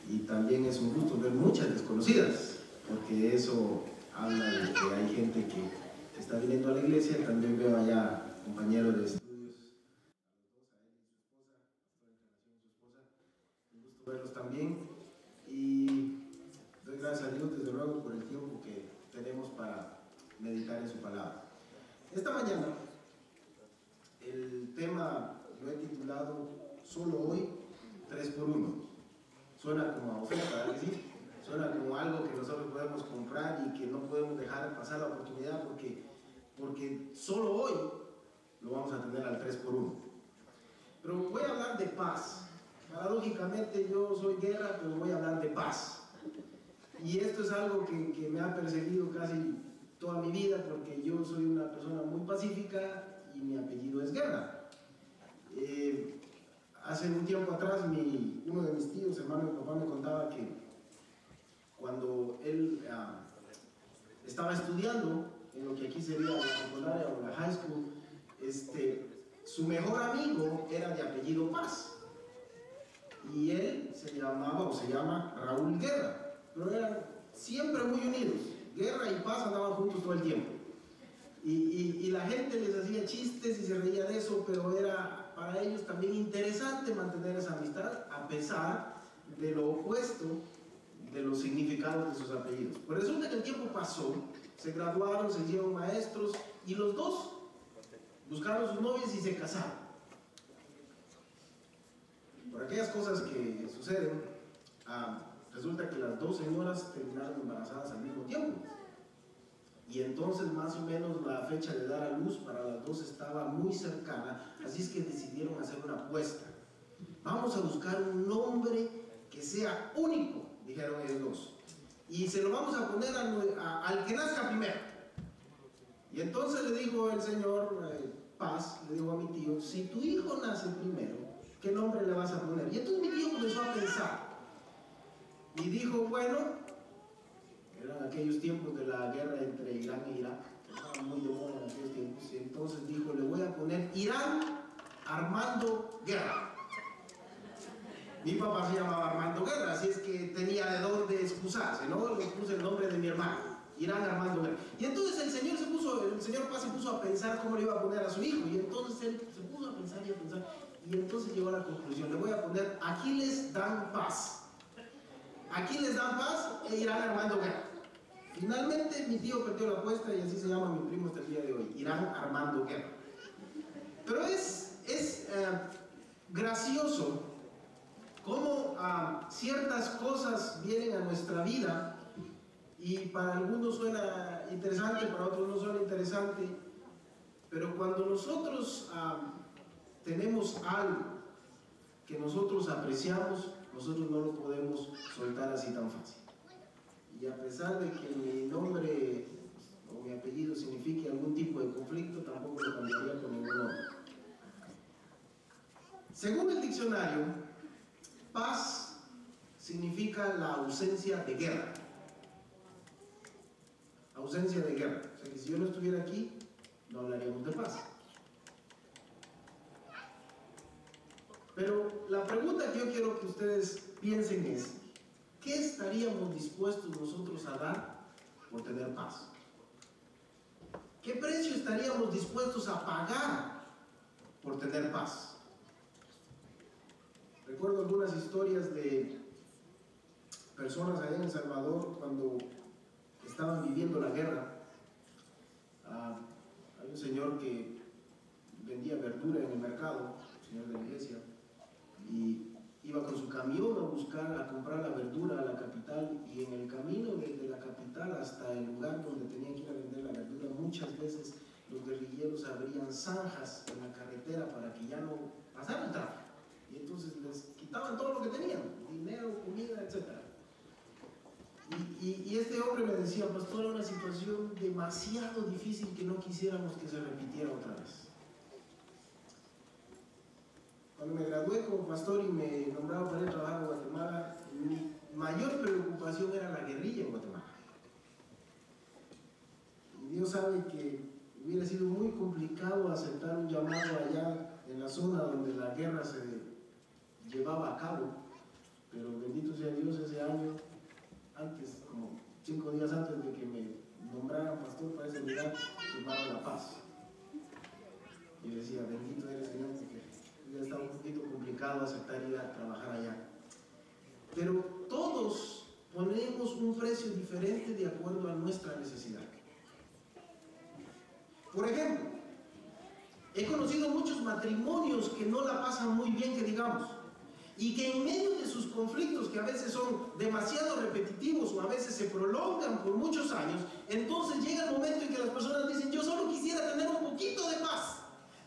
y también es un gusto ver muchas desconocidas, porque eso habla de que hay gente que está viniendo a la iglesia. También veo allá compañeros de estudios, a los dos, a él y su esposa, un gusto verlos también, y doy gracias a Dios desde luego por el tiempo que tenemos para meditar en su palabra. Esta mañana el tema lo he titulado Solo hoy 3 por 1. Suena como a oferta, ¿verdad que sí? Suena como algo que nosotros podemos comprar y que no podemos dejar pasar la oportunidad porque solo hoy lo vamos a tener al 3 por 1. Pero voy a hablar de paz. Paradójicamente yo soy guerra, pero voy a hablar de paz. Y esto es algo que me ha perseguido casi toda mi vida, porque yo soy una persona muy pacífica y mi apellido es Guerra. Hace un tiempo atrás uno de mis tíos, hermano de mi papá, me contaba que cuando él estaba estudiando en lo que aquí sería la secundaria o la high school, su mejor amigo era de apellido Paz, y él se llamaba o se llama Raúl Guerra, pero eran siempre muy unidos. Guerra y Paz andaban juntos todo el tiempo, y la gente les hacía chistes y se reía de eso, pero era para ellos también interesante mantener esa amistad a pesar de lo opuesto de los significados de sus apellidos. Pues resulta que el tiempo pasó, se graduaron, se hicieron maestros y los dos buscaron sus novias y se casaron. Por aquellas cosas que suceden, resulta que las dos señoras terminaron embarazadas al mismo tiempo. Y entonces más o menos la fecha de dar a luz para las dos estaba muy cercana, así es que decidieron hacer una apuesta. Vamos a buscar un nombre que sea único, dijeron ellos dos, y se lo vamos a poner al que nazca primero. Y entonces le dijo el señor Paz, le dijo a mi tío: si tu hijo nace primero, ¿qué nombre le vas a poner? Y entonces mi tío comenzó a pensar y dijo: bueno, eran aquellos tiempos de la guerra entre Irán e Irak, que estaban muy de moda en aquellos tiempos, y entonces dijo: le voy a poner Irán Armando Guerra. Mi papá se llamaba Armando Guerra, así es que tenía de dónde excusarse, ¿no? Le puse el nombre de mi hermano, Irán Armando Guerra. Y entonces el señor Paz se puso a pensar cómo le iba a poner a su hijo, y entonces él se puso a pensar, y entonces llegó a la conclusión: le voy a poner Aquiles Dan Paz. Aquiles Dan Paz e Irán Armando Guerra. Finalmente mi tío perdió la apuesta y así se llama mi primo hasta el día de hoy, Irán Armando Guerra. Pero es gracioso cómo ciertas cosas vienen a nuestra vida y para algunos suena interesante, para otros no suena interesante, pero cuando nosotros tenemos algo que nosotros apreciamos, nosotros no lo podemos soltar así tan fácil. Y a pesar de que mi nombre o mi apellido signifique algún tipo de conflicto, tampoco lo cambiaría por ningún nombre. Según el diccionario, paz significa la ausencia de guerra. Ausencia de guerra. O sea que si yo no estuviera aquí, no hablaríamos de paz. Pero la pregunta que yo quiero que ustedes piensen es: ¿qué estaríamos dispuestos nosotros a dar por tener paz? ¿Qué precio estaríamos dispuestos a pagar por tener paz? Recuerdo algunas historias de personas allá en El Salvador cuando estaban viviendo la guerra. Hay un señor que vendía verdura en el mercado, un señor de la iglesia, y iba con su camión a comprar la verdura a la capital, y en el camino desde la capital hasta el lugar donde tenían que ir a vender la verdura, muchas veces los guerrilleros abrían zanjas en la carretera para que ya no pasara el tráfico, y entonces les quitaban todo lo que tenían, dinero, comida, etc. Y este hombre me decía: pastor, era una situación demasiado difícil que no quisiéramos que se repitiera otra vez. Cuando me gradué como pastor y me nombraron para ir a trabajar en Guatemala, mi mayor preocupación era la guerrilla en Guatemala. Y Dios sabe que hubiera sido muy complicado aceptar un llamado allá en la zona donde la guerra se llevaba a cabo, pero bendito sea Dios, firmaron la paz. Y yo decía, bendito eres Señor, porque ya estaba un poquito complicado aceptar ir a trabajar allá. Pero todos ponemos un precio diferente de acuerdo a nuestra necesidad. Por ejemplo, he conocido muchos matrimonios que no la pasan muy bien, que digamos, y que en medio de sus conflictos, que a veces son demasiado repetitivos o a veces se prolongan por muchos años, entonces llega el momento en que las personas dicen, yo solo quisiera tener un poquito de paz,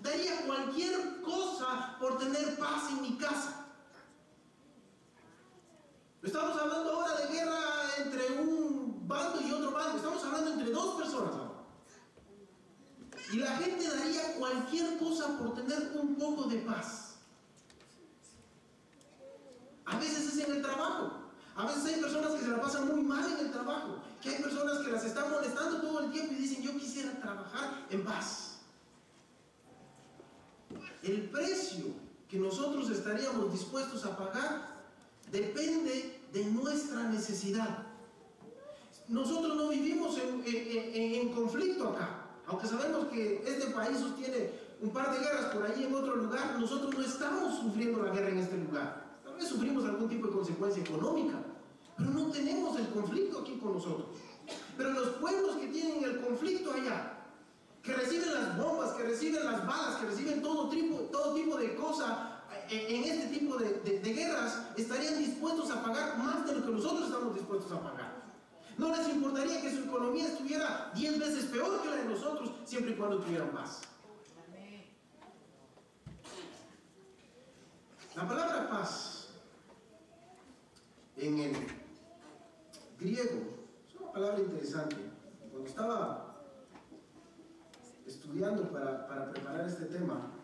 daría cualquier cosa por tener paz en mi casa. No estamos hablando ahora de guerra entre un bando y otro bando, estamos hablando entre dos personas ahora. Y la gente daría cualquier cosa por tener un poco de paz. A veces es en el trabajo. A veces hay personas que se la pasan muy mal en el trabajo, que hay personas que las están molestando todo el tiempo y dicen, yo quisiera trabajar en paz. El precio que nosotros estaríamos dispuestos a pagar depende de nuestra necesidad. Nosotros no vivimos en conflicto acá. Aunque sabemos que este país sostiene un par de guerras por allí en otro lugar, nosotros no estamos sufriendo la guerra en este lugar. Tal vez sufrimos algún tipo de consecuencia económica, pero no tenemos el conflicto aquí con nosotros. Pero los pueblos que tienen el conflicto allá, que reciben las bombas, que reciben las balas, que reciben todo tipo de cosas en este tipo de guerras, estarían dispuestos a pagar más de lo que nosotros estamos dispuestos a pagar. No les importaría que su economía estuviera 10 veces peor que la de nosotros, siempre y cuando tuvieran paz. La palabra paz en el griego es una palabra interesante. Cuando estaba estudiando para preparar este tema,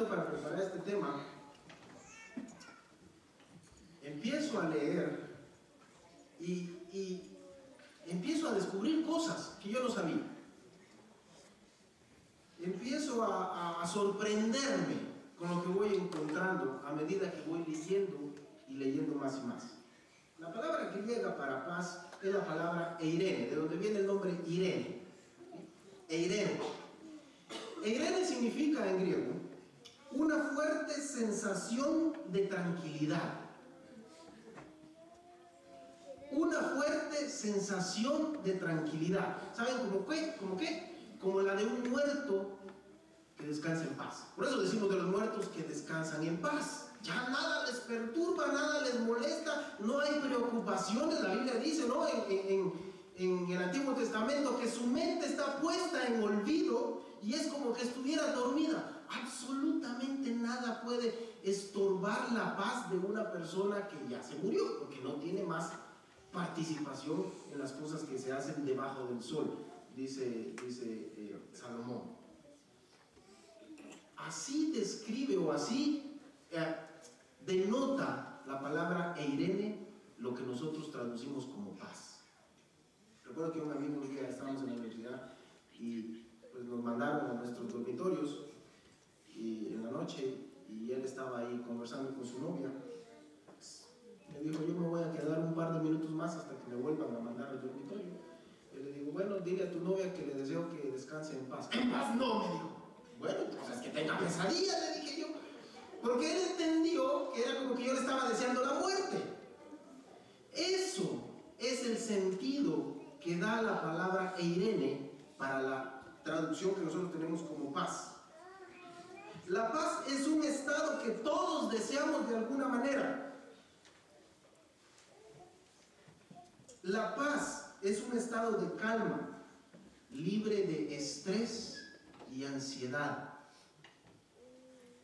para preparar este tema, empiezo a leer y empiezo a descubrir cosas que yo no sabía. Empiezo a sorprenderme con lo que voy encontrando a medida que voy leyendo y leyendo más y más. La palabra griega para paz es la palabra eirene, de donde viene el nombre Irene. Eirene. Eirene significa en griego una fuerte sensación de tranquilidad. Una fuerte sensación de tranquilidad. ¿Saben cómo qué? ¿Cómo qué? Como la de un muerto que descansa en paz. Por eso decimos de los muertos que descansan en paz. Ya nada les perturba, nada les molesta, no hay preocupaciones. La Biblia dice, ¿no?, en el Antiguo Testamento, que su mente está puesta en olvido y es como que estuviera dormida. Absolutamente nada puede estorbar la paz de una persona que ya se murió, porque no tiene más participación en las cosas que se hacen debajo del sol, dice Salomón. Así describe o así denota la palabra eirene lo que nosotros traducimos como paz. Recuerdo que un amigo un día estábamos en la universidad y pues nos mandaron a nuestros dormitorios y en la noche, y él estaba ahí conversando con su novia. Pues, me dijo, yo me voy a quedar un par de minutos más hasta que me vuelvan a mandar al dormitorio. Yo le digo, bueno, dile a tu novia que le deseo que descanse en paz. ¡En paz no!, me dijo. Bueno, entonces que tenga pesadilla, le dije yo. Porque él entendió que era como que yo le estaba deseando la muerte. Eso es el sentido que da la palabra eirene para la traducción que nosotros tenemos como paz. La paz es un estado que todos deseamos de alguna manera. La paz es un estado de calma, libre de estrés y ansiedad.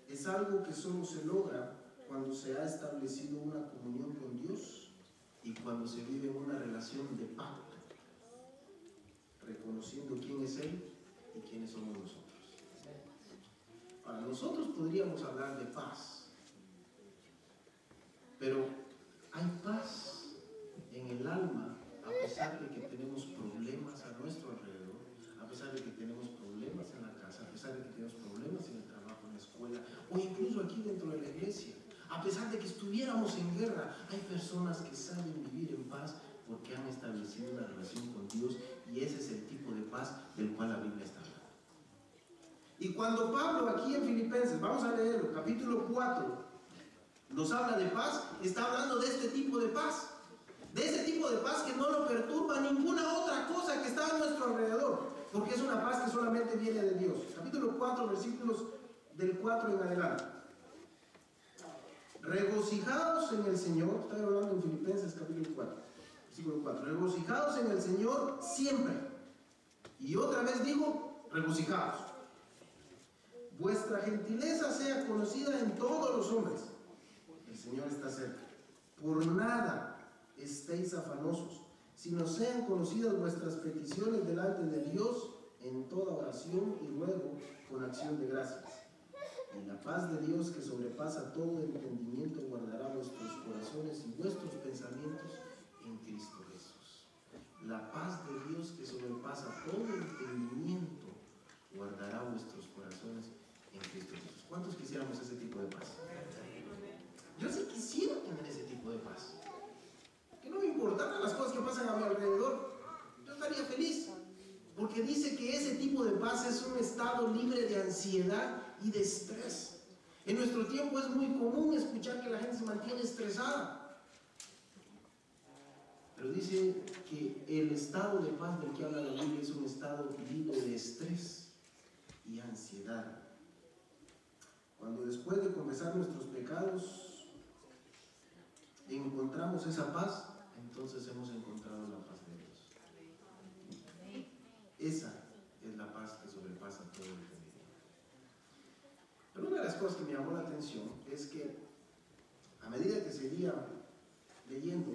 Es algo que solo se logra cuando se ha establecido una comunión con Dios y cuando se vive una relación de pacto, reconociendo quién es Él y quiénes somos nosotros. Ahora, nosotros podríamos hablar de paz, pero hay paz en el alma a pesar de que tenemos problemas a nuestro alrededor, a pesar de que tenemos problemas en la casa, a pesar de que tenemos problemas en el trabajo, en la escuela, o incluso aquí dentro de la iglesia. A a pesar de que estuviéramos en guerra, hay personas que saben vivir en paz porque han establecido una relación con Dios, y ese es el tipo de paz del cual la Biblia está hablando. Y cuando Pablo aquí en Filipenses, vamos a leerlo, capítulo 4, nos habla de paz, está hablando de este tipo de paz. De ese tipo de paz que no lo perturba ninguna otra cosa que está a nuestro alrededor, porque es una paz que solamente viene de Dios. Capítulo 4, versículos del 4 en adelante. Regocijaos en el Señor, estoy hablando en Filipenses capítulo 4, versículo 4. Regocijaos en el Señor siempre. Y otra vez digo, regocijaos. Vuestra gentileza sea conocida en todos los hombres. El Señor está cerca. Por nada estéis afanosos, sino sean conocidas vuestras peticiones delante de Dios en toda oración y ruego con acción de gracias. Y la paz de Dios, que sobrepasa todo entendimiento, guardará vuestros corazones y vuestros pensamientos en Cristo Jesús. La paz de Dios, que sobrepasa todo entendimiento, guardará vuestros corazones en Cristo Jesús. ¿Cuántos quisiéramos ese tipo de paz? Yo sí quisiera tener ese tipo de paz. Que no me importaran las cosas que pasan a mi alrededor, yo estaría feliz, porque dice que ese tipo de paz es un estado libre de ansiedad y de estrés. En nuestro tiempo es muy común escuchar que la gente se mantiene estresada, pero dice que el estado de paz del que habla la Biblia es un estado libre de estrés y ansiedad. Cuando después de confesar nuestros pecados encontramos esa paz, entonces hemos encontrado la paz de Dios. Esa es la paz que sobrepasa todo el entendimiento. Pero una de las cosas que me llamó la atención es que a medida que seguía leyendo,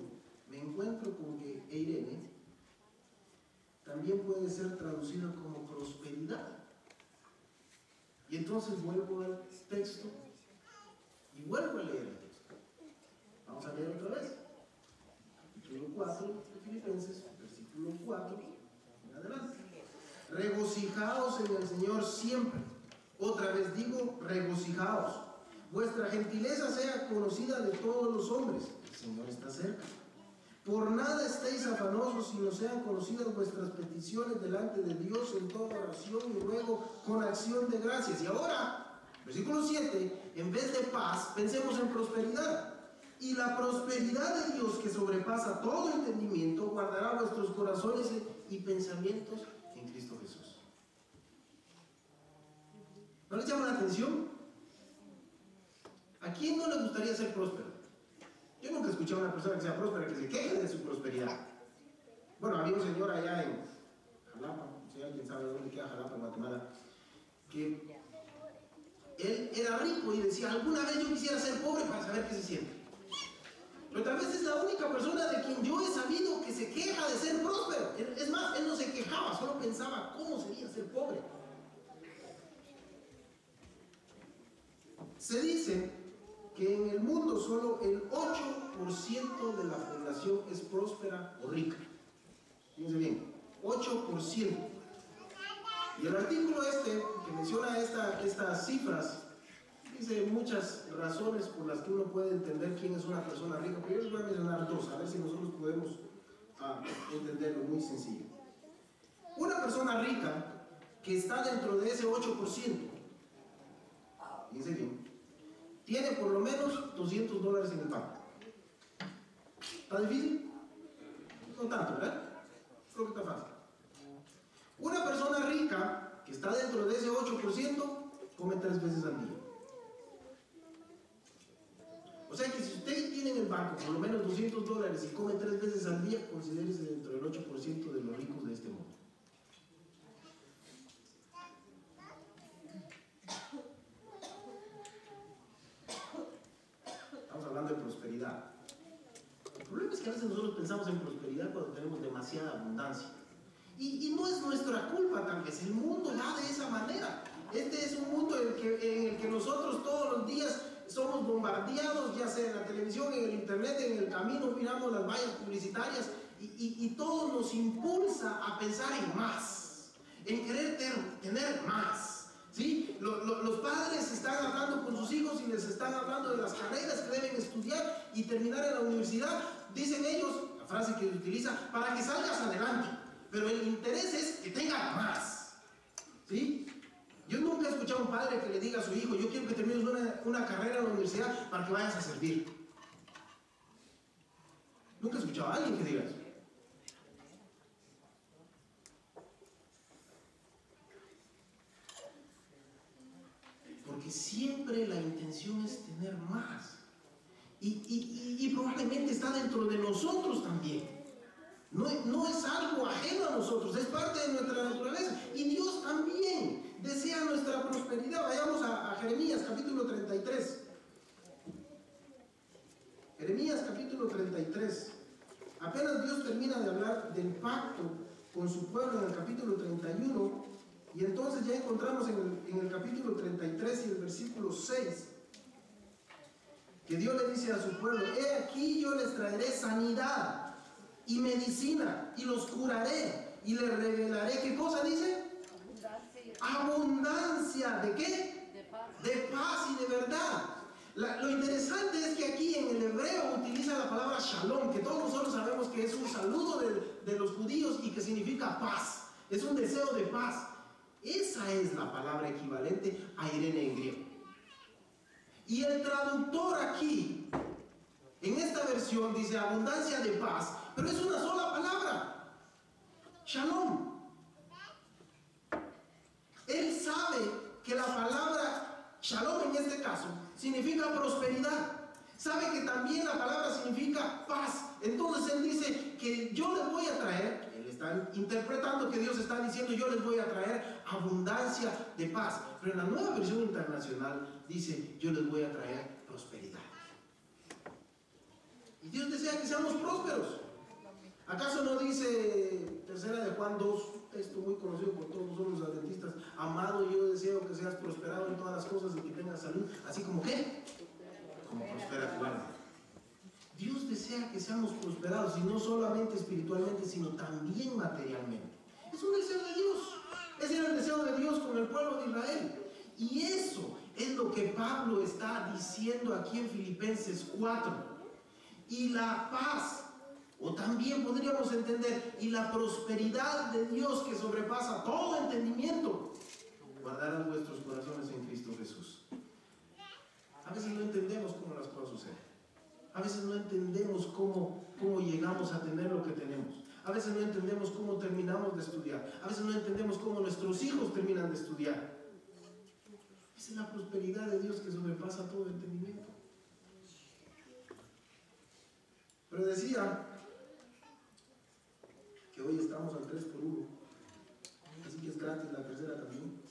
me encuentro con que Eirene también puede ser traducido como prosperidad. Y entonces vuelvo al texto y vuelvo a leer el texto. Vamos a leer otra vez. Capítulo 4 de Filipenses, versículo 4 en adelante. Regocijaos en el Señor siempre. Otra vez digo, regocijaos. Vuestra gentileza sea conocida de todos los hombres. El Señor está cerca. Por nada estéis afanosos, sino sean conocidas vuestras peticiones delante de Dios en toda oración y ruego con acción de gracias. Y ahora, versículo 7, en vez de paz, pensemos en prosperidad. Y la prosperidad de Dios, que sobrepasa todo entendimiento, guardará vuestros corazones y pensamientos en Cristo Jesús. ¿No les llama la atención? ¿A quién no le gustaría ser próspero? Yo nunca he escuchado a una persona que sea próspera que se queje de su prosperidad. Bueno, había un señor allá en Jalapa, si alguien sabe dónde queda Jalapa, en Guatemala, que él era rico y decía, alguna vez yo quisiera ser pobre para saber qué se siente. Pero tal vez es la única persona de quien yo he sabido que se queja de ser próspero. Es más, él no se quejaba, solo pensaba cómo sería ser pobre. Se dice que en el mundo solo el 8% de la población es próspera o rica. Fíjense bien, 8%. Y el artículo que menciona estas cifras, dice muchas razones por las que uno puede entender quién es una persona rica, pero yo les voy a mencionar dos, a ver si nosotros podemos entenderlo muy sencillo. Una persona rica que está dentro de ese 8%, fíjense bien, tiene por lo menos $200 en el banco. ¿Está difícil? No tanto, ¿verdad? Creo que está fácil. Una persona rica que está dentro de ese 8% come 3 veces al día. O sea que si usted tiene en el banco por lo menos $200 y come 3 veces al día, considérese dentro del 8% de los ricos de este mundo. Estamos hablando de prosperidad. El problema es que a veces nosotros pensamos en prosperidad cuando tenemos demasiada abundancia. Y no es nuestra culpa, tal vez. El mundo va de esa manera. Este es un mundo en el que nosotros todos los días somos bombardeados, ya sea en la televisión, en el internet, en el camino, miramos las vallas publicitarias y todo nos impulsa a pensar en más, en querer tener más. ¿Sí? Los padres están hablando con sus hijos y y les están hablando de las carreras que deben estudiar y terminar en la universidad, dicen ellos, la frase que utiliza, para que salgas adelante. Pero el interés es que tenga más. ¿Sí? Yo nunca he escuchado a un padre que le diga a su hijo, yo quiero que termines una carrera en la universidad para que vayas a servir. Nunca he escuchado a alguien que diga eso. Porque siempre la intención es tener más. Y probablemente está dentro de nosotros también. No es algo ajeno a nosotros, es parte de nuestra naturaleza. Y Dios también desea nuestra prosperidad. Vayamos a Jeremías capítulo 33. Jeremías capítulo 33. Apenas Dios termina de hablar del pacto con su pueblo en el capítulo 31. Y entonces ya encontramos en el capítulo 33 y el versículo 6. Que Dios le dice a su pueblo: he aquí yo les traeré sanidad y medicina, y los curaré, y les revelaré, ¿qué cosa dice? Abundancia. ¿De qué? De paz y de verdad. Lo interesante es que aquí en el hebreo utiliza la palabra shalom, que todos nosotros sabemos que es un saludo de los judíos y que significa paz. Es un deseo de paz. Esa es la palabra equivalente a Irene en griego. Y el traductor aquí, en esta versión, dice abundancia de paz, pero es una sola palabra: shalom. Él sabe que la palabra shalom en este caso significa prosperidad. Sabe que también la palabra significa paz. Entonces él dice que yo les voy a traer, él está interpretando que Dios está diciendo yo les voy a traer abundancia de paz. Pero en la Nueva Versión Internacional dice yo les voy a traer prosperidad. Y Dios desea que seamos prósperos. ¿Acaso no dice tercera de Juan 2, texto muy conocido por todos nosotros los adventistas: amado, yo deseo que seas prosperado en todas las cosas y que tengas salud, así como ¿qué? Como prospera tu alma. Dios desea que seamos prosperados, y no solamente espiritualmente, sino también materialmente. Es un deseo de Dios. Ese era el deseo de Dios con el pueblo de Israel. Y eso es lo que Pablo está diciendo aquí en Filipenses 4. Y la paz, o también podríamos entender, y la prosperidad de Dios que sobrepasa todo entendimiento, guardarán vuestros corazones en Cristo Jesús. A veces no entendemos cómo las cosas suceden. A veces no entendemos cómo llegamos a tener lo que tenemos. A veces no entendemos cómo terminamos de estudiar. A veces no entendemos cómo nuestros hijos terminan de estudiar. Esa es la prosperidad de Dios que sobrepasa todo entendimiento. Pero decía que hoy estamos al 3x1, así que es gratis la tercera también.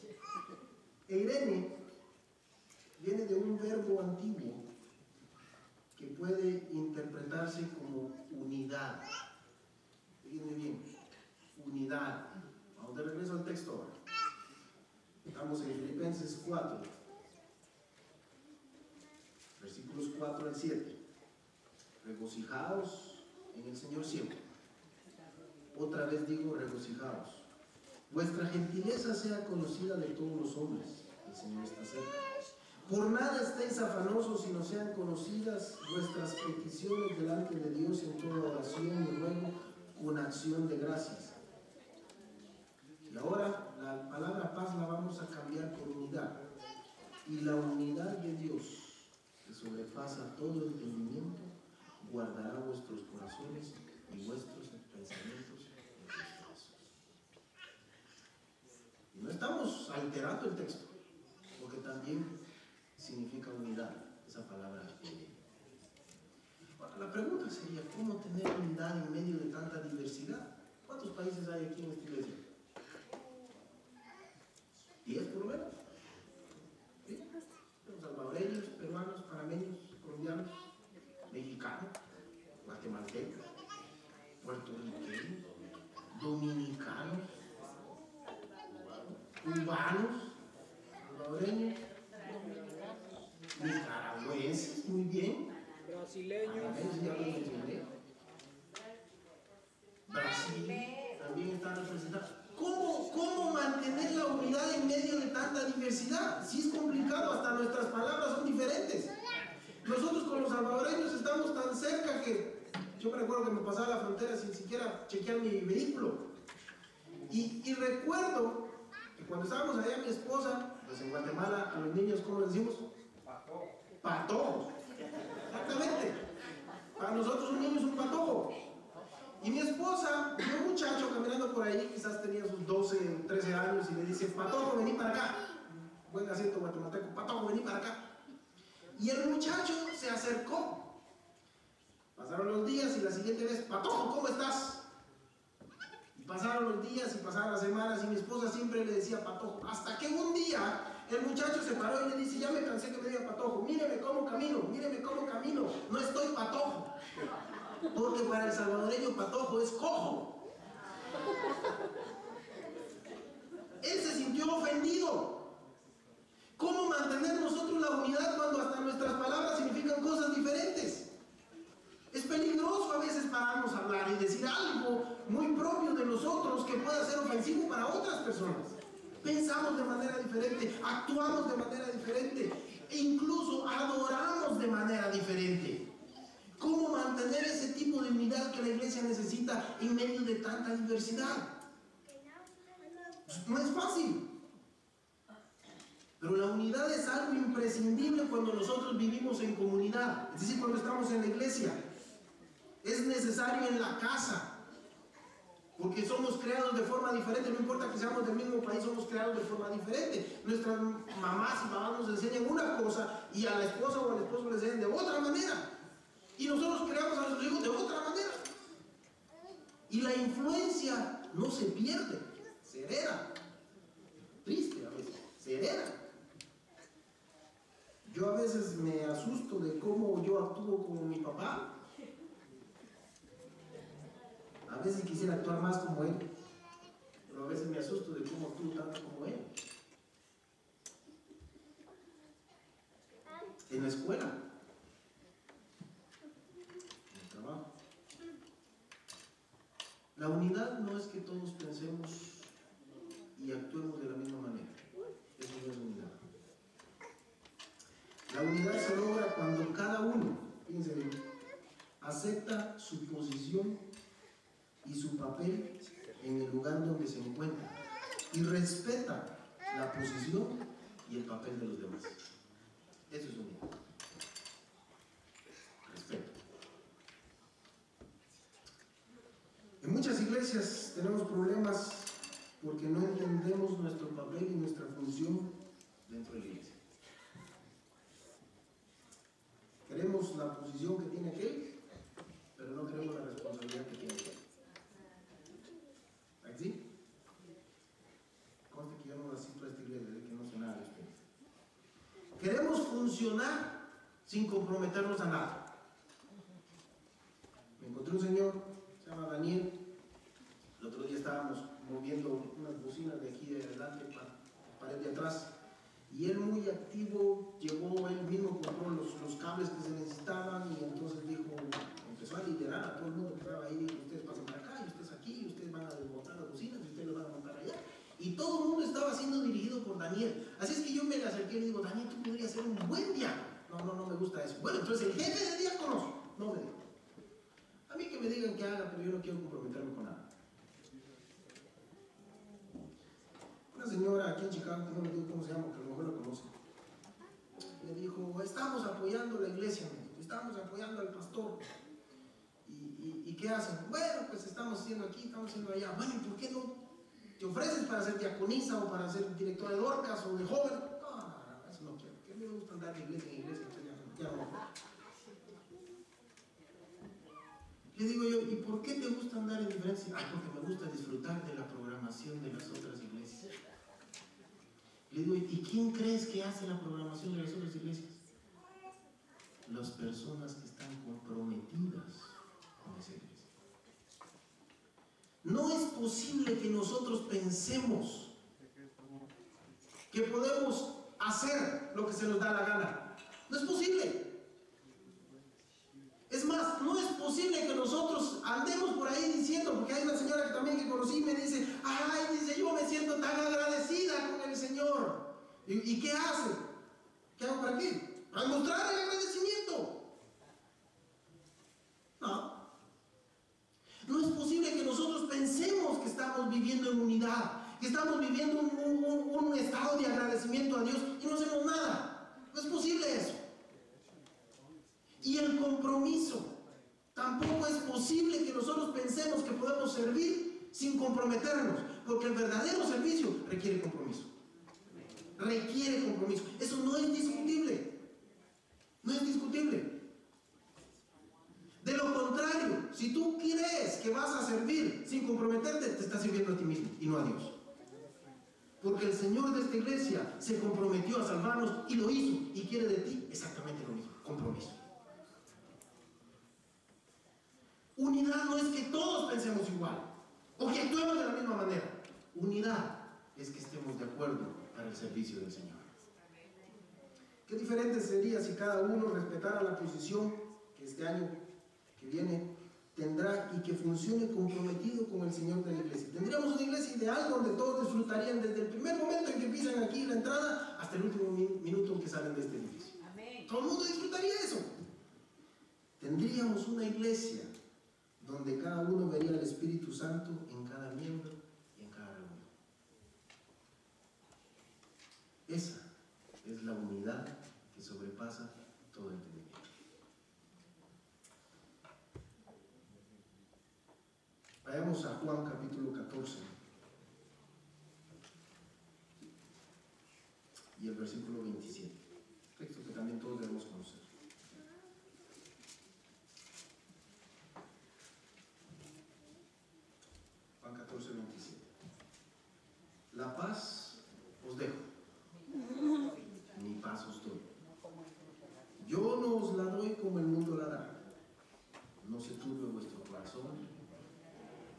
Eirene viene de un verbo antiguo que puede interpretarse como unidad. Fíjense bien, unidad. Vamos de regreso al texto ahora. Estamos en Filipenses 4, versículos 4 al 7. Regocijaos en el Señor siempre. Otra vez digo, regocijaos. Vuestra gentileza sea conocida de todos los hombres. El Señor está cerca. Por nada estéis afanosos, sino sean conocidas vuestras peticiones delante de Dios en toda oración y ruego con acción de gracias. Y ahora la palabra paz la vamos a cambiar por unidad. Y la unidad de Dios, que sobrepasa todo entendimiento, guardará vuestros corazones y vuestros pensamientos en Cristo Jesús. Y no estamos alterando el texto, porque también significa unidad, esa palabra. Bueno, la pregunta sería, ¿cómo tener unidad en medio de tanta diversidad? ¿Cuántos países hay aquí en esta iglesia? 10 por lo menos. ¿Sí? Salvadoreños, peruanos, panameños, colombianos, mexicanos, guatemaltecos, puertorriqueños, dominicanos, cubanos, salvadoreños, nicaragüenses, muy bien, brasileños, ya lo mencioné. Brasil también está representado. ¿Cómo mantener la unidad en medio de tanta diversidad? diversidad, sí es complicado, hasta nuestras palabras son diferentes. Nosotros con los salvadoreños estamos tan cerca que yo me recuerdo que me pasaba la frontera sin siquiera chequear mi vehículo. Y recuerdo que cuando estábamos allá, mi esposa, pues en Guatemala, a los niños, ¿cómo les decimos? Patojo. Patojo. Exactamente. Para nosotros un niño es un patojo. Y mi esposa vio un muchacho caminando por ahí, quizás tenía sus 12, 13 años, y le dice: Patojo, vení para acá. Buen acento guatemalteco: Patojo, vení para acá. Y el muchacho se acercó. Pasaron los días y la siguiente vez: Patojo, ¿cómo estás? Y pasaron los días y pasaron las semanas, y mi esposa siempre le decía Patojo, hasta que un día el muchacho se paró y le dice: ya me cansé que me diga Patojo, míreme cómo camino, no estoy patojo. Porque para el salvadoreño patojo es cojo. Él se sintió ofendido. ¿Cómo mantener nosotros la unidad cuando hasta nuestras palabras significan cosas diferentes? Es peligroso a veces pararnos a hablar y decir algo muy propio de nosotros que pueda ser ofensivo para otras personas. Pensamos de manera diferente, actuamos de manera diferente e incluso adoramos de manera diferente. ¿Cómo mantener ese tipo de unidad que la iglesia necesita en medio de tanta diversidad? No es fácil. Pero la unidad es algo imprescindible cuando nosotros vivimos en comunidad, es decir, cuando estamos en la iglesia. Es necesario en la casa, porque somos creados de forma diferente. No importa que seamos del mismo país, somos creados de forma diferente. Nuestras mamás y papás nos enseñan una cosa y a la esposa o al esposo les enseñan de otra manera. Y nosotros creamos a nuestros hijos de otra manera. Y la influencia no se pierde, se hereda. Triste a veces, se hereda. Yo a veces me asusto de cómo yo actúo como mi papá. A veces quisiera actuar más como él, pero a veces me asusto de cómo actúo tanto como él. En la escuela, en el trabajo. La unidad no es que todos pensemos y actuemos de la misma manera. Eso no es unidad. La unidad se logra cuando cada uno, fíjense bien, acepta su posición y su papel en el lugar donde se encuentra y respeta la posición y el papel de los demás. Eso es unidad. Respeto. En muchas iglesias tenemos problemas porque no entendemos nuestro papel y nuestra función dentro de la iglesia. Queremos la posición que tiene aquel, pero no queremos la responsabilidad que tiene aquel. ¿Sí? Conste que yo no asisto a esta iglesia, que no sé nada de ustedes. Queremos funcionar sin comprometernos a nada. Me encontré un señor, se llama Daniel. El otro día estábamos moviendo unas bocinas de aquí de adelante para la pared de atrás. Y él, muy activo, llevó él mismo, compró los cables que se necesitaban y entonces dijo, empezó a liderar a todo el mundo que estaba ahí. Dijo: ustedes pasan para acá, y ustedes aquí, y ustedes van a desmontar las bocinas, y ustedes lo van a montar allá. Y todo el mundo estaba siendo dirigido por Daniel. Así es que yo me le acerqué y le digo: Daniel, tú podrías ser un buen diácono. No me gusta eso. Bueno, entonces el jefe de diáconos, no me dijo. A mí que me digan que haga, pero yo no quiero comprometerme con nada. Una señora aquí en Chicago, no le digo cómo se llama, que a lo mejor la conoce, me dijo: estamos apoyando la iglesia, estamos apoyando al pastor. ¿Y qué hacen? Bueno, pues estamos haciendo aquí, estamos haciendo allá. Bueno, ¿y por qué no te ofreces para ser diaconisa o para ser directora de Dorcas o de joven? No, eso no quiero. Que a mí me gusta andar de iglesia en iglesia, entonces ya no. Le digo yo: ¿y por qué te gusta andar en diferencia? Ay, porque me gusta disfrutar de la programación de las otras iglesias. Le digo: ¿y quién crees que hace la programación de las otras iglesias? Las personas que están comprometidas con esa iglesia. No es posible que nosotros pensemos que podemos hacer lo que se nos da la gana. No es posible. Es más, no es posible que nosotros andemos por ahí diciendo, porque hay una señora que conocí y me dice: ay, dice, yo me siento tan agradecida con el Señor. ¿Y qué hace? ¿Qué hago para qué? Para mostrar el agradecimiento. No. No es posible que nosotros pensemos que estamos viviendo en unidad, que estamos viviendo un estado de agradecimiento a Dios y no hacemos nada. No es posible eso. Y el compromiso. Tampoco es posible que nosotros pensemos que podemos servir sin comprometernos, porque el verdadero servicio requiere compromiso. Requiere compromiso. Eso no es discutible. No es discutible. De lo contrario, si tú crees que vas a servir sin comprometerte, te estás sirviendo a ti mismo y no a Dios. Porque el Señor de esta iglesia se comprometió a salvarnos y lo hizo, y quiere de ti exactamente lo mismo, compromiso. Unidad no es que todos pensemos igual o que actuemos de la misma manera. Unidad es que estemos de acuerdo para el servicio del Señor. Qué diferente sería si cada uno respetara la posición que este año que viene tendrá y que funcione comprometido con el Señor de la iglesia. Tendríamos una iglesia ideal donde todos disfrutarían desde el primer momento en que pisan aquí la entrada hasta el último minuto en que salen de este edificio. Amén. Todo el mundo disfrutaría eso. Tendríamos una iglesia donde cada uno vería el Espíritu Santo en cada miembro y en cada reunión. Esa es la unidad que sobrepasa todo entendimiento. Vayamos a Juan capítulo 14 y el versículo 27, texto que también todos debemos conocer. Juan 14, 27. La paz os dejo, mi paz os doy. Yo no os la doy como el mundo la da. No se turbe vuestro corazón,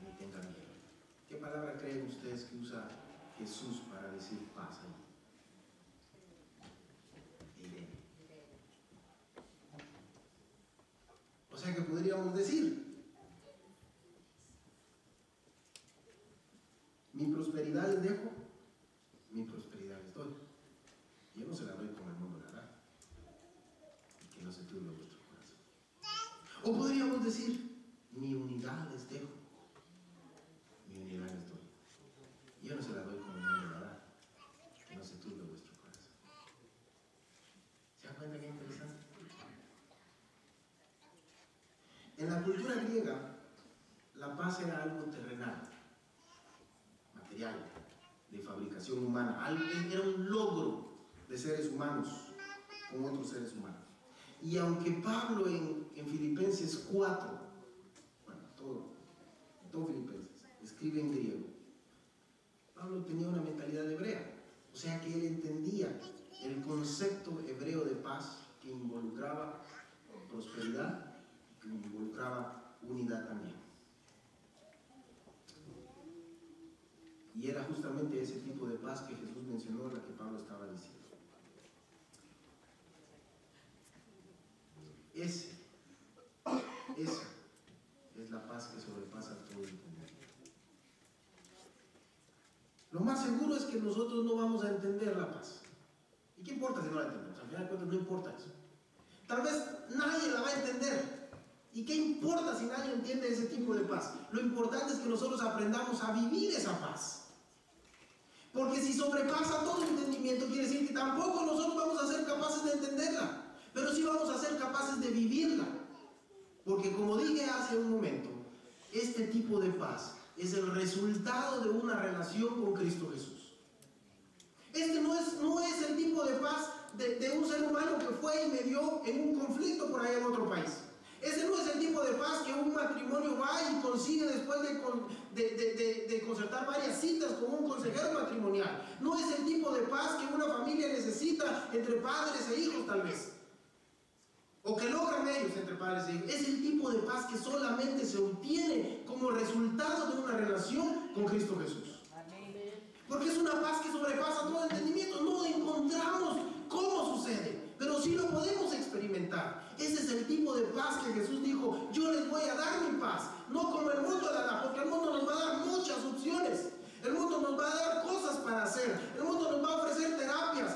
ni tengan miedo. ¿Qué palabra creen ustedes que usa Jesús para decir paz ahí? Irene. O sea que podríamos decir: mi prosperidad les dejo, mi prosperidad les doy. Yo no se la doy como el mundo la da. Y que no se turbe vuestro corazón. O podríamos decir: mi unidad les dejo, mi unidad les doy. Yo no se la doy como el mundo la da. Que no se turbe vuestro corazón. ¿Se dan cuenta qué interesante? En la cultura griega, la paz era algo terrenal, material, de fabricación humana. Era un logro de seres humanos con otros seres humanos. Y aunque Pablo en Filipenses 4, bueno, todo Filipenses, escribe en griego, Pablo tenía una mentalidad hebrea. O sea que él entendía el concepto hebreo de paz, que involucraba prosperidad, que involucraba unidad también. Y era justamente ese tipo de paz que Jesús mencionó, la que Pablo estaba diciendo. Esa es la paz que sobrepasa todo el mundo. Lo más seguro es que nosotros no vamos a entender la paz. ¿Y qué importa si no la entendemos? Al final de cuentas no importa eso. Tal vez nadie la va a entender. ¿Y qué importa si nadie entiende ese tipo de paz? Lo importante es que nosotros aprendamos a vivir esa paz. Porque si sobrepasa todo entendimiento, quiere decir que tampoco nosotros vamos a ser capaces de entenderla, pero sí vamos a ser capaces de vivirla. Porque como dije hace un momento, este tipo de paz es el resultado de una relación con Cristo Jesús. Este no es el tipo de paz de un ser humano que fue y medió en un conflicto por allá en otro país. Ese no es el tipo de paz que un matrimonio va y consigue después de concertar varias citas con un consejero matrimonial. No es el tipo de paz que una familia necesita entre padres e hijos tal vez, o que logran ellos entre padres e hijos. Es el tipo de paz que solamente se obtiene como resultado de una relación con Cristo Jesús. Porque es una paz que sobrepasa todo entendimiento. No encontramos cómo sucede, pero sí lo podemos experimentar. Ese es el tipo de paz que Jesús dijo: yo les voy a dar mi paz, no como el mundo la da, porque el mundo nos va a dar muchas opciones. El mundo nos va a dar cosas para hacer. El mundo nos va a ofrecer terapias.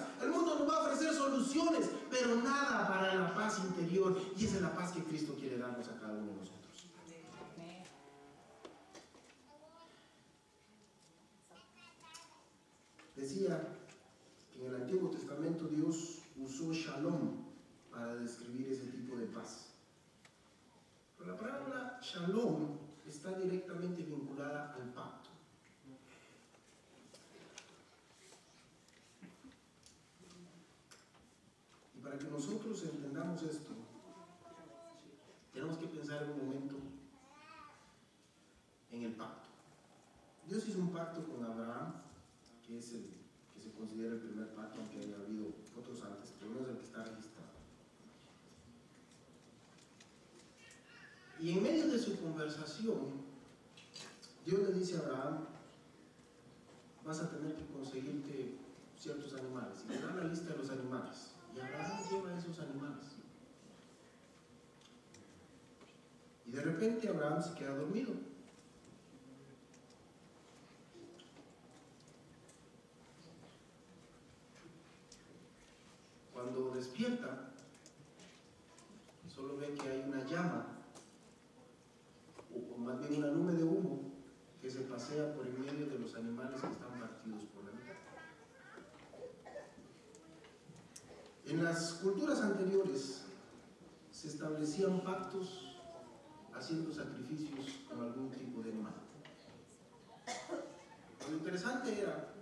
decía que en el Antiguo Testamento Dios usó shalom para describir ese tipo de paz. Pero la palabra shalom está directamente vinculada al pacto. Y para que nosotros entendamos esto, tenemos que pensar un momento en el pacto. Dios hizo un pacto con Abraham, que es el que se considera el primer pacto, aunque haya habido otros antes, pero no es el que está registrado. Y en medio de su conversación, Dios le dice a Abraham: vas a tener que conseguirte ciertos animales, y le da la lista de los animales, y Abraham lleva esos animales. Y de repente Abraham se queda dormido. Cuando despierta, solo ve que hay una llama, o más bien una nube de humo, que se pasea por en medio de los animales que están partidos por la mitad. En las culturas anteriores se establecían pactos haciendo sacrificios con algún tipo de animal. Lo interesante era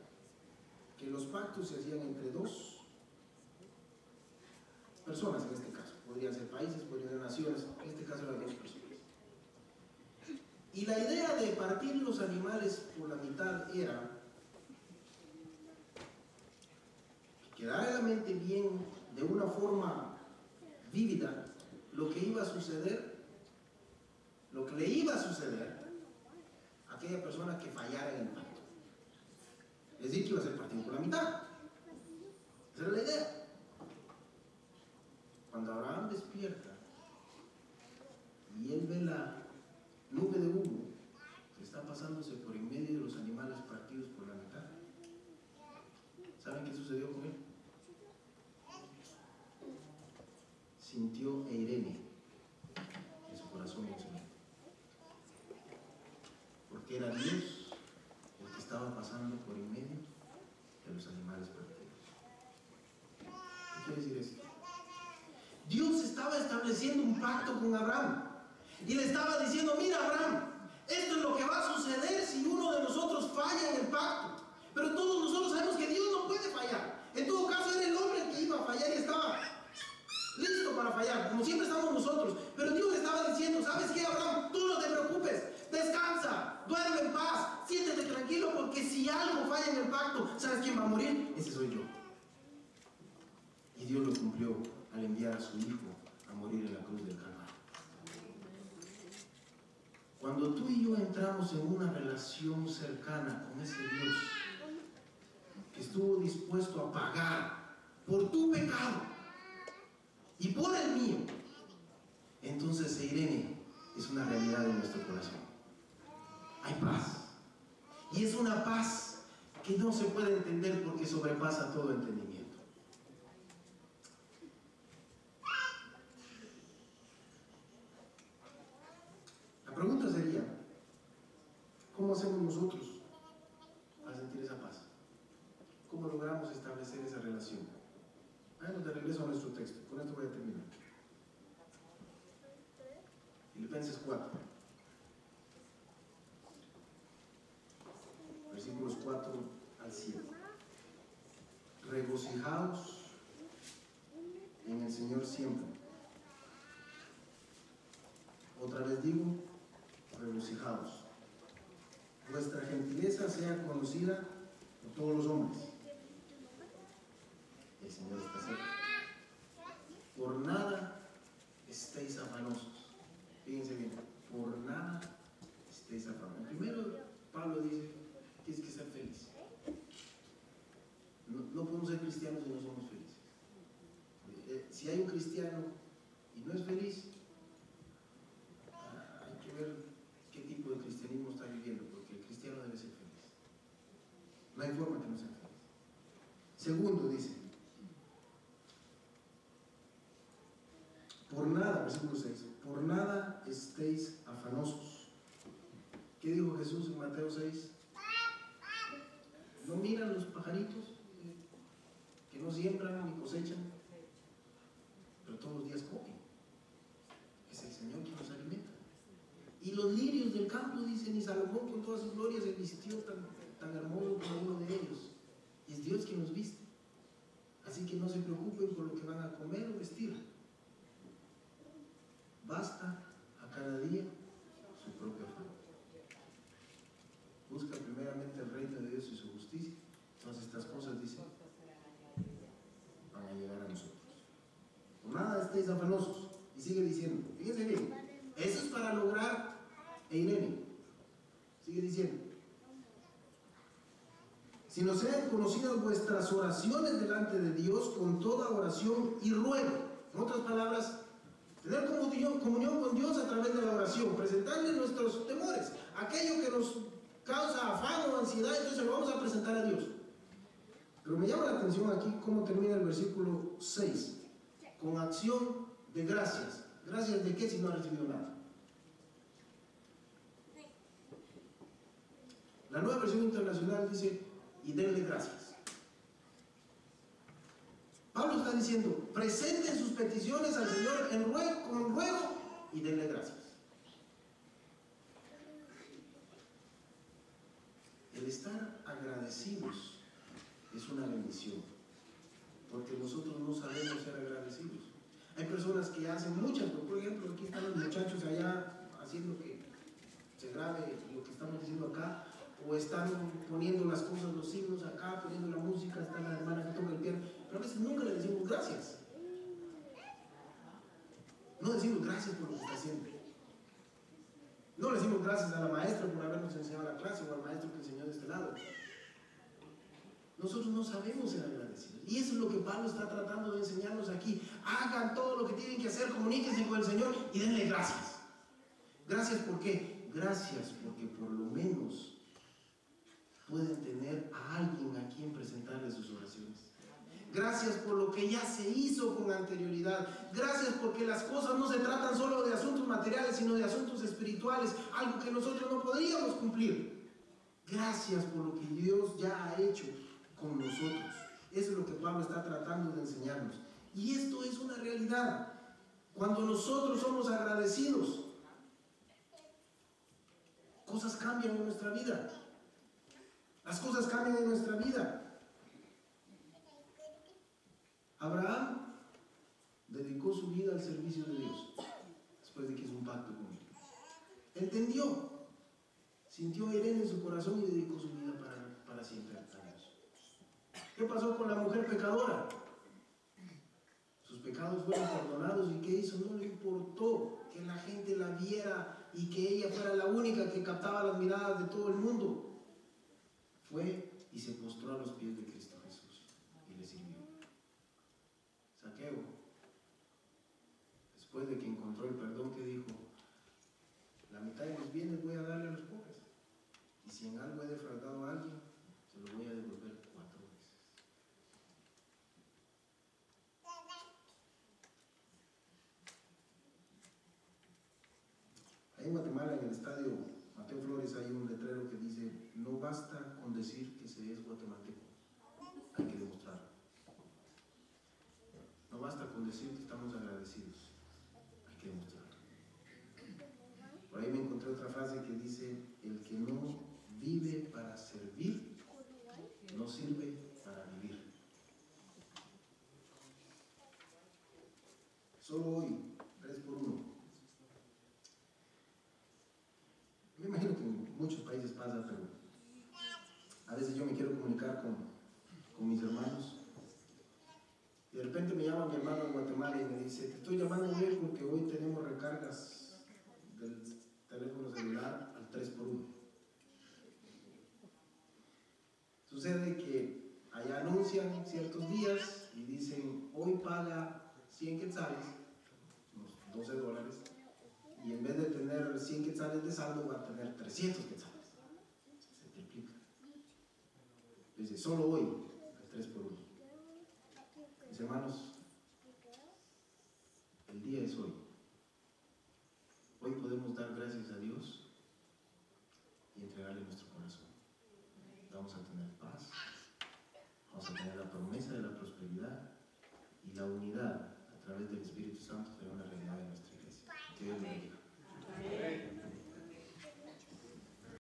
que los pactos se hacían entre dos personas, en este caso. Podrían ser países, podrían ser naciones, en este caso eran dos personas. Y la idea de partir los animales por la mitad era que quedara en la mente bien, de una forma vívida, lo que iba a suceder, lo que le iba a suceder a aquella persona que fallara en el pacto. Es decir, que iba a ser partido por la mitad. Esa era la idea. Cuando Abraham despierta y él ve la nube de humo que está pasándose por en medio de los animales partidos por la mitad, ¿saben qué sucedió con él? Sintió eirene en su corazón y en su mente, porque era Dios el que estaba pasando por en medio de los animales partidos. ¿Qué quiere decir esto? Dios estaba estableciendo un pacto con Abraham y le estaba diciendo: mira, Abraham, esto es lo que va a suceder si uno de nosotros falla en el pacto. Pero todos nosotros sabemos que Dios no puede fallar. En todo caso era el hombre el que iba a fallar y estaba listo para fallar, como siempre estamos nosotros. Pero Dios le estaba diciendo: ¿sabes qué, Abraham? Tú no te preocupes, descansa, duerme en paz, siéntete tranquilo, porque si algo falla en el pacto, ¿sabes quién va a morir? Ese soy yo. Y Dios lo cumplió al enviar a su hijo a morir en la cruz del Calvario. Cuando tú y yo entramos en una relación cercana con ese Dios que estuvo dispuesto a pagar por tu pecado y por el mío, entonces Eirene es una realidad en nuestro corazón. Hay paz, y es una paz que no se puede entender porque sobrepasa todo entendimiento. La pregunta sería: ¿cómo hacemos nosotros para sentir esa paz? ¿Cómo logramos establecer esa relación? Vayamos de regreso a nuestro texto. Con esto voy a terminar. Filipenses 4, versículos 4 al 7. Regocijaos en el Señor siempre. Otra vez digo, regocijaos. Vuestra gentileza sea conocida por todos los hombres. El Señor está cerca. Por nada estéis afanosos. Fíjense bien, por nada estéis afanosos. Primero, Pablo dice: tienes que ser feliz. No podemos ser cristianos si no somos felices. Si hay un cristiano y no es feliz, hay que ver qué tipo de cristianismo está viviendo, porque el cristiano debe ser feliz. No hay forma que no sea feliz. Segundo, dice: por nada, versículo 6, por nada estéis afanosos. ¿Qué dijo Jesús en Mateo 6? ¿No miran los pajaritos? no siembran ni cosechan, pero todos los días comen. Es el Señor quien nos alimenta. Y los lirios del campo, dicen, y Salomón con todas sus glorias se vistió tan hermoso como uno de ellos. Y es Dios quien nos viste. Así que no se preocupen por lo que van a comer o vestir. Basta a cada día su propio afán. Busca primeramente el reino de Dios y su justicia. Entonces estas cosas, dicen, van a llegar a nosotros. Por nada estéis afanosos. Y sigue diciendo, fíjense bien, eso es para lograr Irene. Sigue diciendo, sino sean conocidas vuestras oraciones delante de Dios con toda oración y ruego. En otras palabras, tener comunión con Dios a través de la oración, presentarle nuestros temores, aquello que nos causa afán o ansiedad, entonces lo vamos a presentar a Dios. Pero me llama la atención aquí cómo termina el versículo 6, con acción de gracias. ¿Gracias de qué si no ha recibido nada? La Nueva Versión Internacional dice, y denle gracias. Pablo está diciendo, presenten sus peticiones al Señor con ruego y denle gracias. El estar agradecidos es una bendición, porque nosotros no sabemos ser agradecidos. Hay personas que hacen muchas, por ejemplo, aquí están los muchachos allá haciendo que se grabe lo que estamos diciendo acá, o están poniendo las cosas, los signos acá, poniendo la música, está la hermana que toca el piano, pero a veces nunca le decimos gracias. No decimos gracias por lo que está haciendo. No le decimos gracias a la maestra por habernos enseñado la clase, o al maestro que enseñó de este lado. Nosotros no sabemos ser agradecidos. Y eso es lo que Pablo está tratando de enseñarnos aquí. Hagan todo lo que tienen que hacer, comuníquense con el Señor y denle gracias. Gracias, ¿por qué? Gracias porque por lo menos pueden tener a alguien a quien presentarle sus oraciones. Gracias por lo que ya se hizo con anterioridad. Gracias porque las cosas no se tratan solo de asuntos materiales, sino de asuntos espirituales, algo que nosotros no podríamos cumplir. Gracias por lo que Dios ya ha hecho con nosotros. Eso es lo que Pablo está tratando de enseñarnos. Y esto es una realidad. Cuando nosotros somos agradecidos, cosas cambian en nuestra vida. Las cosas cambian en nuestra vida. Abraham dedicó su vida al servicio de Dios después de que hizo un pacto con él. Entendió, sintió Irene en su corazón y dedicó su vida para siempre a Dios. ¿Qué pasó con la mujer pecadora? Sus pecados fueron perdonados, y ¿qué hizo? No le importó que la gente la viera y que ella fuera la única que captaba las miradas de todo el mundo. Fue y se postró a los pies de Cristo Jesús y le sirvió. Zaqueo, después de que encontró el perdón, que dijo, la mitad de mis bienes voy a darle a los pobres, y si en algo he defraudado a alguien, se lo voy a devolver 4 veces. Ahí en Guatemala, en el estadio Mateo Flores, hay un letrero que dice, no basta con decir que se es guatemalteco, hay que demostrarlo. No basta con decir que estamos agradecidos, hay que demostrarlo. Por ahí me encontré otra frase que dice, el que no vive para servir, no sirve para vivir. Solo hoy, 3x1. Me imagino que en muchos países pasa, pero a veces yo me quiero comunicar con mis hermanos. Y de repente me llama mi hermano en Guatemala y me dice, te estoy llamando hoy porque hoy tenemos recargas del teléfono celular al 3x1. Sucede que allá anuncian ciertos días y dicen, hoy paga 100 quetzales, unos $12, y en vez de tener 100 quetzales de saldo va a tener 300 quetzales. Se triplica. Dice, solo hoy, el 3x1. Mis hermanos, el día es hoy. Hoy podemos dar gracias a Dios y entregarle nuestro corazón. Vamos a tener paz, vamos a tener la promesa de la prosperidad y la unidad a través del Espíritu Santo será una realidad en nuestra iglesia. Que Dios lo bendiga.